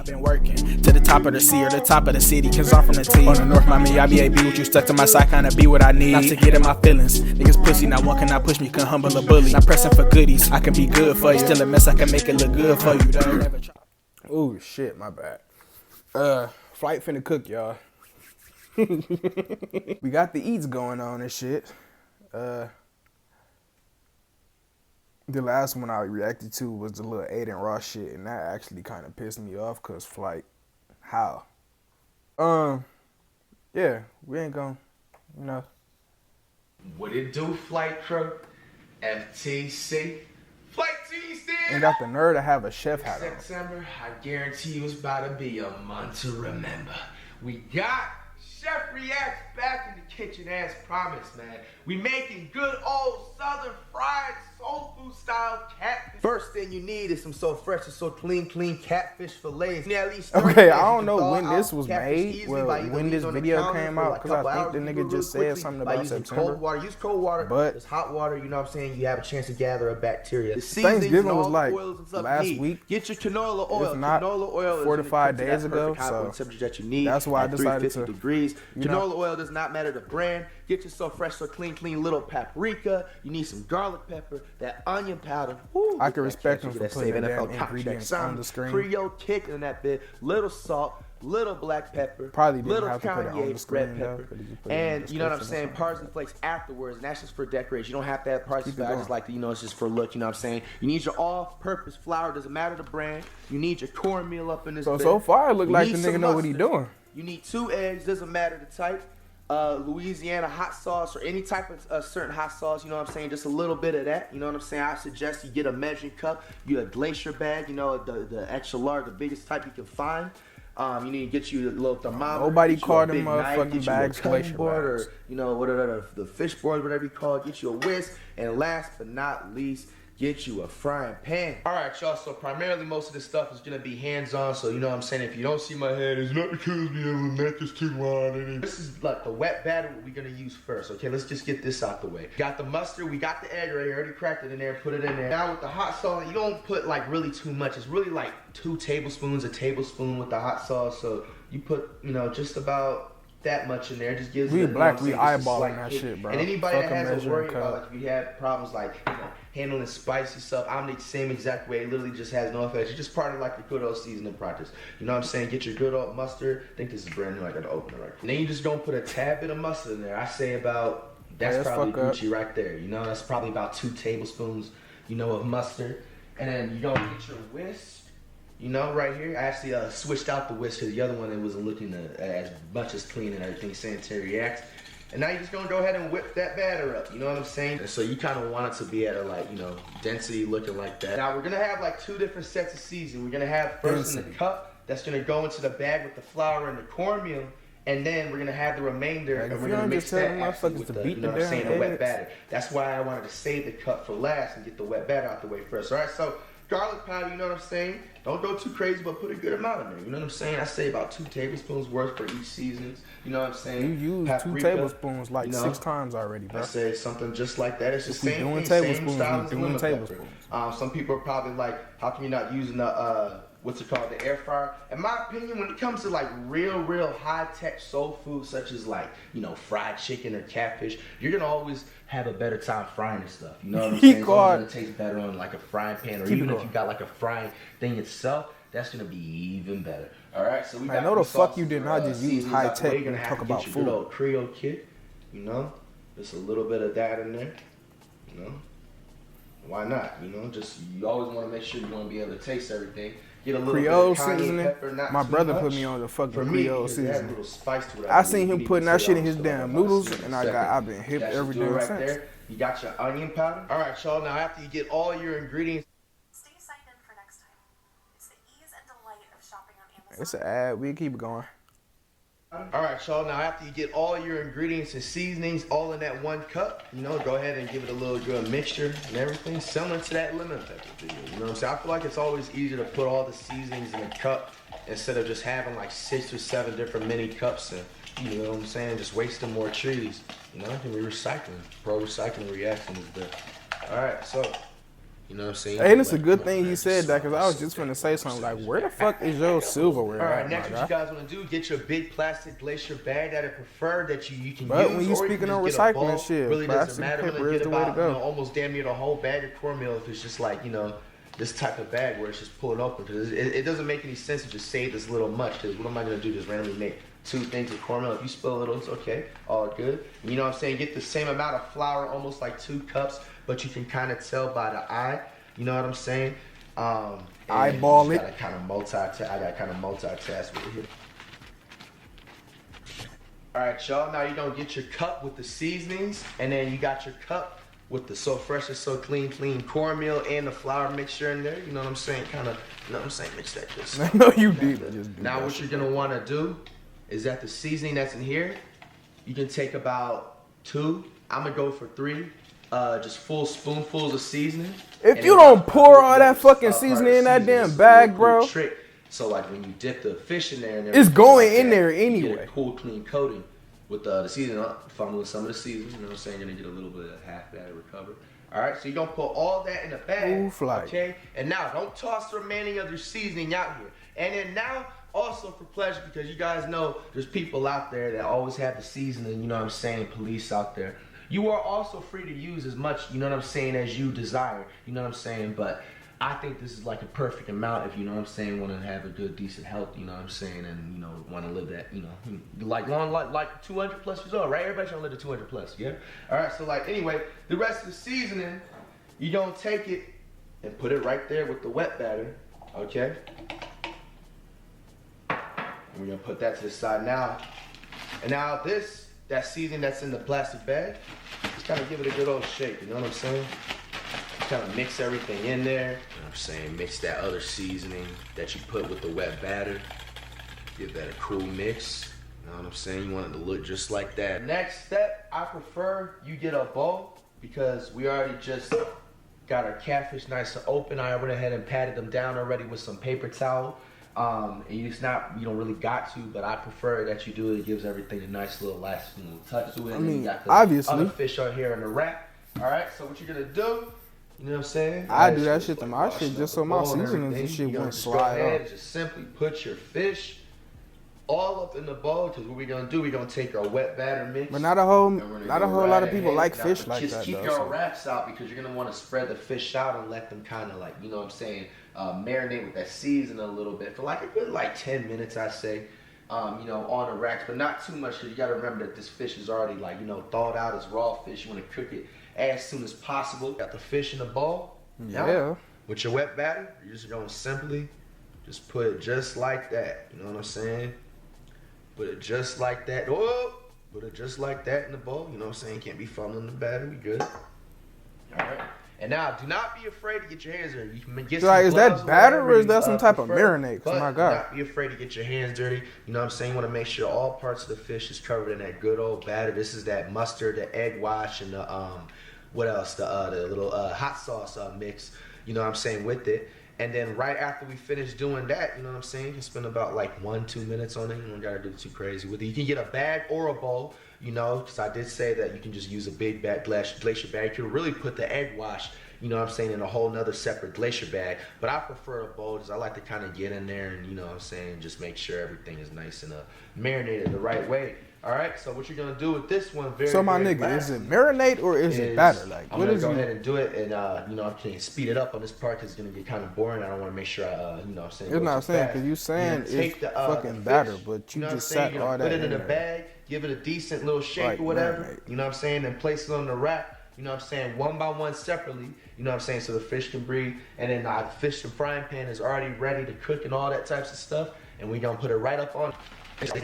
been working to the top of the sea or the top of the city, cause I'm from the T. On the North Miami, I be AB with you stuck to my side, kinda be what I need. Not to get in my feelings. Niggas pussy, not one cannot push me, can humble a bully. Not pressing for goodies, I can be good for you. Still a mess, I can make it look good for you. Oh shit, my bad. Flight finna cook, y'all. We got the eats going on and shit. The last one I reacted to was the little Aiden Ross shit, and that actually kind of pissed me off, cause Flight, how? Yeah, we ain't gonna, you know. What it do, Flight Crew? FTC. Flight TC. Ain't got the nerve to have a chef hat on. September, I guarantee you it's about to be a month to remember. We got Chef Reacts back in the kitchen as promised, man. We making good old southern fried soul food style catfish. First thing you need is some so fresh and so clean catfish fillets. Okay, I don't know when this was made, well, when this video came out, because I think the nigga just said something about September. Cold water, use cold water, but it's hot water, you know what I'm saying? You have a chance to gather a bacteria. Thanksgiving was like last week. Get your canola oil. If not, canola oil 4 to 5 days ago, so temperature that you need. That's why I decided to. Degrees. Canola oil does not matter the brand. Get your so fresh, so clean little paprika. You need some garlic pepper, that onion powder. Woo, I can respect him for putting the damn ingredients on the screen. Creole kick in that bit. Little salt, little black pepper, probably didn't little have to put it on the screen, red pepper, and you know what I'm saying, parsley flakes afterwards, and that's just for decoration. You don't have to have parsley flakes. I just like to, you know, it's just for look. You know what I'm saying? You need your all-purpose flour. Doesn't matter the brand. You need your cornmeal up in this. So far, it look like the nigga know what he doing. You need 2 eggs. Doesn't matter the type. Louisiana hot sauce or any type of certain hot sauce, you know what I'm saying, just a little bit of that, you know what I'm saying. I suggest you get a measuring cup, you a glacier bag, you know, the extra large, the biggest type you can find. You need to get you a little thermometer. Nobody called them motherfucking bags glacier bags. Or, you know, whatever the fish board, whatever you call it. Get you a whisk, and last but not least, get you a frying pan. All right, y'all, so primarily most of this stuff is gonna be hands-on, so you know what I'm saying, if you don't see my head, it's not because the neck is too long. This is like the wet batter we're gonna use first, okay? Let's just get this out the way. Got the mustard, we got the egg right here, already cracked it in there, put it in there. Now with the hot sauce, you don't put like really too much. It's really like 2 tablespoons, a tablespoon with the hot sauce, so you put, you know, just about that much in there. Just gives we it, black, you know, we eyeballing that shit, bro. And anybody that has a worry about, like, if you have problems like, you know, handling spicy stuff, I'm the same exact way. It literally just has no effect. It's just part of like the good old seasoning process. You know what I'm saying? Get your good old mustard. I think this is brand new. I gotta open it right. And then you just gonna put a tad bit of mustard in there. I say about, that's probably Gucci right there. You know, that's probably about 2 tablespoons, you know, of mustard. And then you gonna get your whisk. You know, right here, I actually switched out the whisk because the other one, it wasn't looking as much as clean and everything, sanitary reacts. And now you're just gonna go ahead and whip that batter up, you know what I'm saying? And so you kind of want it to be at a, like, you know, density looking like that. Now we're gonna have like 2 different sets of seasoning. We're gonna have first in the cup, that's gonna go into the bag with the flour and the cornmeal. And then we're gonna have the remainder, and we're gonna mix that with the, you know what I'm saying, the wet batter. That's why I wanted to save the cup for last and get the wet batter out the way first. All right, so garlic powder, you know what I'm saying? Don't go too crazy, but put a good amount in there. You know what I'm saying? I say about 2 tablespoons worth for each seasonings. You know what I'm saying? You use paprika, 2 tablespoons like, you know, 6 times already, bro. I say something just like that. It's the same doing thing, tablespoons, same style we doing tablespoons. Some people are probably like, how come you're not using the what's it called, the air fryer? In my opinion, when it comes to like real high-tech soul food, such as like, you know, fried chicken or catfish, you're gonna always have a better time frying this stuff. You know what I'm saying? It's gonna taste better on like a frying pan, or even if you got like a frying thing itself, that's gonna be even better. All right, so we got. I know the fuck you did not just use high tech when you talk about food. Good old Creole kick, you know, just a little bit of that in there, you know. Why not? You know, just you always want to make sure you want to be able to taste everything. Get a little Creole bit of seasoning. pepper, not my brother much. put me on the fucking For Creole me, seasoning. little spice to it. I seen him putting that shit in his damn noodles, and I've been hip every damn right since. There. You got your onion powder. All right, y'all. Now after you get all your ingredients. Stay signed in for next time. It's the ease and delight of shopping on Amazon. It's an ad. We keep it going. All right, y'all. Now after you get all your ingredients and seasonings all in that 1 cup, you know, go ahead and give it a little good mixture and everything, similar to that lemon pepper video. You know what I'm saying? I feel like it's always easier to put all the seasonings in a cup instead of just having like 6 or 7 different mini cups and, you know what I'm saying, just wasting more trees. You know, it can be recycling. Pro recycling reaction is there. All right, so You know what I'm saying? And it's a good thing he said that, because I was just gonna say something like, where the fuck is your silverware? All right, at, next my what guy? you guys want to do, get your big plastic glacier bag that I prefer that you can But use. when you or speaking can on just get a recycling bowl. shit, Really plastic doesn't matter. paper Really is get the way to about, go. almost damn near the whole bag of cornmeal if it's just like, this type of bag where it's just pulling open. Because it doesn't make any sense to just save this little much. Because what am I going to do? Just randomly make 2 things of cornmeal. If you spill a little, it's okay. All good. You know what I'm saying? Get the same amount of flour, almost like 2 cups, but you can kind of tell by the eye. You know what I'm saying? Eyeball it. I got kind of multitask with it here. All right, y'all. Now you're gonna get your cup with the seasonings, and then you got your cup with the So Fresh and So Clean cornmeal and the flour mixture in there. You know what I'm saying? Mix that just. I know you did. Just do Now that what shit. you're gonna want to do is that the seasoning that's in here, you can take about 2. I'm gonna go for 3. Just full spoonfuls of seasoning. If And you then don't pour all that fucking part of seasoning in that seasoning damn is a bag, really cool bro. trick. So like when you dip the fish in there, and It's everything going like in that, there you anyway. get a cool, clean coating with the seasoning. If I'm doing some of the seasoning, you know what I'm saying, you're gonna get a little bit of half that recover. All right, so you're gonna put all that in the bag. Ooh, fly. Okay, and now don't toss the remaining of your seasoning out here. And then now, also for pleasure, because you guys know there's people out there that always have the seasoning. You know what I'm saying? Police out there. You are also free to use as much, you know what I'm saying, as you desire. You know what I'm saying? But I think this is like a perfect amount if, you know what I'm saying, want to have a good, decent health, you know what I'm saying, and, want to live that, like long, like 200 plus years old, right? Everybody's trying to live to 200 plus, yeah? All right, so anyway, the rest of the seasoning, you're going to take it and put it right there with the wet batter, okay? And we're going to put that to the side now. And now that seasoning that's in the plastic bag, just kind of give it a good old shake, you know what I'm saying? Kind of mix everything in there. You know what I'm saying? Mix that other seasoning that you put with the wet batter. Give that a cool mix. You know what I'm saying? You want it to look just like that. Next step, I prefer you get a bowl because we already just got our catfish nice and open. I went ahead and patted them down already with some paper towel. And you don't really got to, but I prefer that you do it. It gives everything a nice little lasting little touch to it. I mean, you got the obviously. other fish on here in the wrap. All right, so what you're gonna do? You know what I'm saying? I do that shit to my shit just so my Bowl and seasonings and everything. shit You're gonna won't just go slide ahead off. and just simply put your fish all up in the bowl, because what we're gonna do, we're gonna take our wet batter mix. But not a whole and we're gonna lot go of right people ahead. like Now, fish like just that keep though. your So. wraps out because you're gonna want to spread the fish out and let them kind of you know what I'm saying, marinate with that season a little bit for like a good 10 minutes, I say. On the racks, but not too much, because you gotta remember that this fish is already thawed out as raw fish. You want to cook it as soon as possible. Got the fish in the bowl. Yeah. Now, with your wet batter, you're just gonna simply just put it just like that. You know what I'm saying? Put it just like that. Oh, put it just like that in the bowl. You know what I'm saying? Can't be fumbling the batter. We good. All right. And now, do not be afraid to get your hands dirty. You can get some Is gloves that batter or whatever is that you, some type of prefer, marinade? but My do God. not be afraid to get your hands dirty. You know what I'm saying? You want to make sure all parts of the fish is covered in that good old batter. This is that mustard, the egg wash, and the what else? The little hot sauce mix. You know what I'm saying, with it. And then right after we finish doing that, you know what I'm saying, you can spend about 1-2 minutes on it. You don't gotta do too crazy with it. You can get a bag or a bowl, because I did say that you can just use a big glacier bag. You can really put the egg wash, you know what I'm saying, in a whole nother separate glacier bag. But I prefer a bowl because I like to kind of get in there and, you know what I'm saying, just make sure everything is nice and marinated the right way. All right, so what you're gonna do with this one? So my nigga, is it marinade or is it batter? I'm What gonna is go it? ahead and do it, and I can speed it up on this part because it's gonna get kind of boring. I don't want to make sure I'm saying. It's go not too saying fast. because you saying Take it's the fucking fish, batter, but you know what just I'm saying? sat all that Put it in a there. bag, give it a decent little shake Like or whatever. marinade. You know what I'm saying? Then place it on the rack. You know what I'm saying? One by one separately. You know what I'm saying? So the fish can breathe. And then the fish and frying pan is already ready to cook and all that types of stuff. And we gonna put it right up on. If your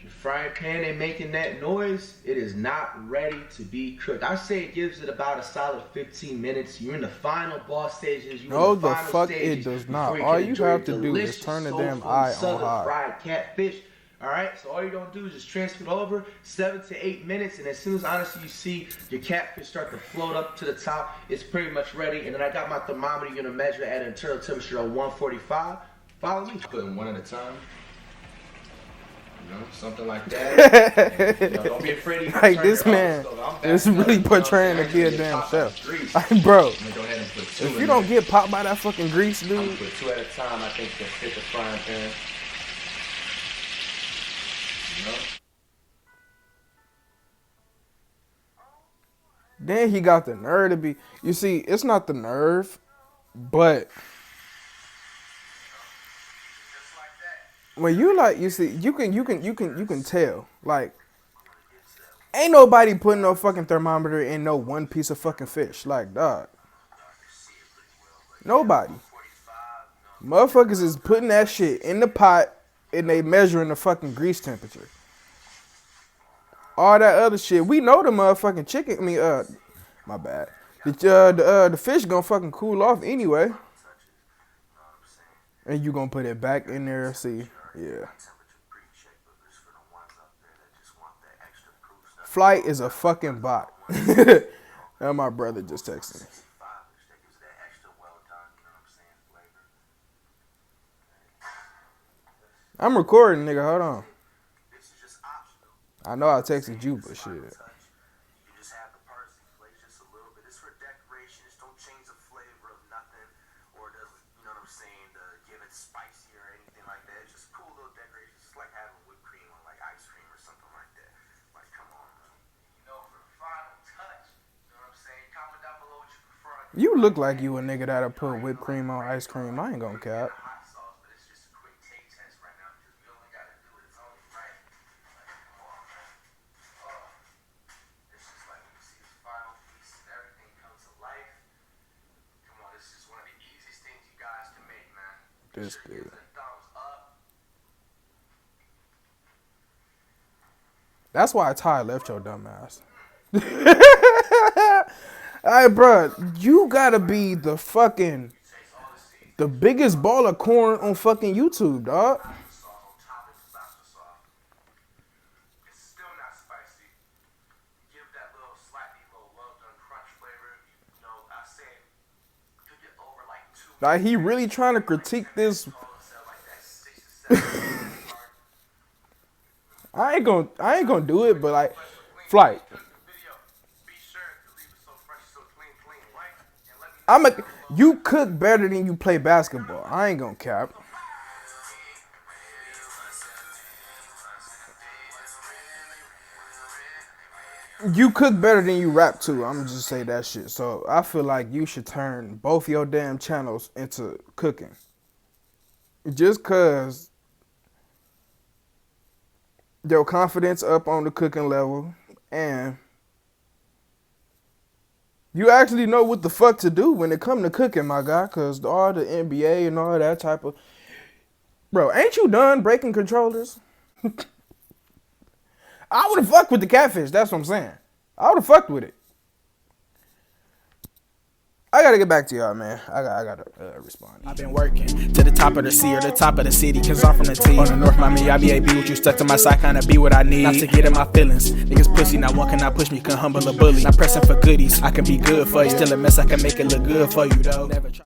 frying pan ain't making that noise, it is not ready to be cooked. I say it gives it about a solid 15 minutes. You're in the final boss stages. No, the fuck it does not. All you have to do is turn the damn eye on high. Fried catfish. All right, so all you're gonna do is just transfer it over 7 to 8 minutes, and as soon as honestly you see your catfish start to float up to the top, it's pretty much ready. And then I got my thermometer. You're gonna measure it at an internal temperature of 145. Follow me. Putting one at a time. You know, something like that. And, you know, don't be afraid to Like this man is really portraying to be a damn chef. Like, bro, if you don't get popped by that fucking grease, dude. I'm gonna put 2 at a time. I think can fit the frying pan. You know? Then he got the nerve to be. You see, it's not the nerve, but when you like, you see, you can tell. Like, ain't nobody putting no fucking thermometer in no one piece of fucking fish. Like, dog. Nobody. Motherfuckers is putting that shit in the pot and they measuring the fucking grease temperature. All that other shit. We know the motherfucking chicken. I mean, my bad. The fish gonna fucking cool off anyway. And you gonna put it back in there. See, yeah. Flight is a fucking bot. Now my brother just texted me. I'm recording, nigga. Hold on. I know I texted you, but shit. You just have the parsley flakes just a little bit. It's for decoration. Just don't change the flavor of nothing, or does, you know what I'm saying, to give it spicy or anything like that. It's just cool little decoration. It's like having whipped cream on like ice cream or something like that. Like, come on, man. You know, for the final touch, you know what I'm saying? Comment down below what you prefer. You look like you a nigga that'll put whipped cream on ice cream. I ain't gonna cap. This dude. That's why Ty left your dumb ass. Alright, bro, you gotta be the biggest ball of corn on fucking YouTube, dog. Like, he really trying to critique this. I ain't gonna do it, but like, Flight. You cook better than you play basketball. I ain't gonna cap. You cook better than you rap too. I'm just say that shit. So I feel like you should turn both your damn channels into cooking. Just cause your confidence up on the cooking level and you actually know what the fuck to do when it come to cooking, my guy. Cause all the NBA and all that type of, bro, ain't you done breaking controllers? I would have fucked with the catfish. That's what I'm saying. I would have fucked with it. I gotta get back to y'all, man. I gotta respond. I've been working to the top of the sea or the top of the city, cause I'm from the T. On the North Miami, I be with you stuck to my side, kinda be what I need. Not to get in my feelings. Niggas pussy, not one cannot push me, can humble a bully. Not pressing for goodies, I can be good for you. Still a mess, I can make it look good for you, though. Never try.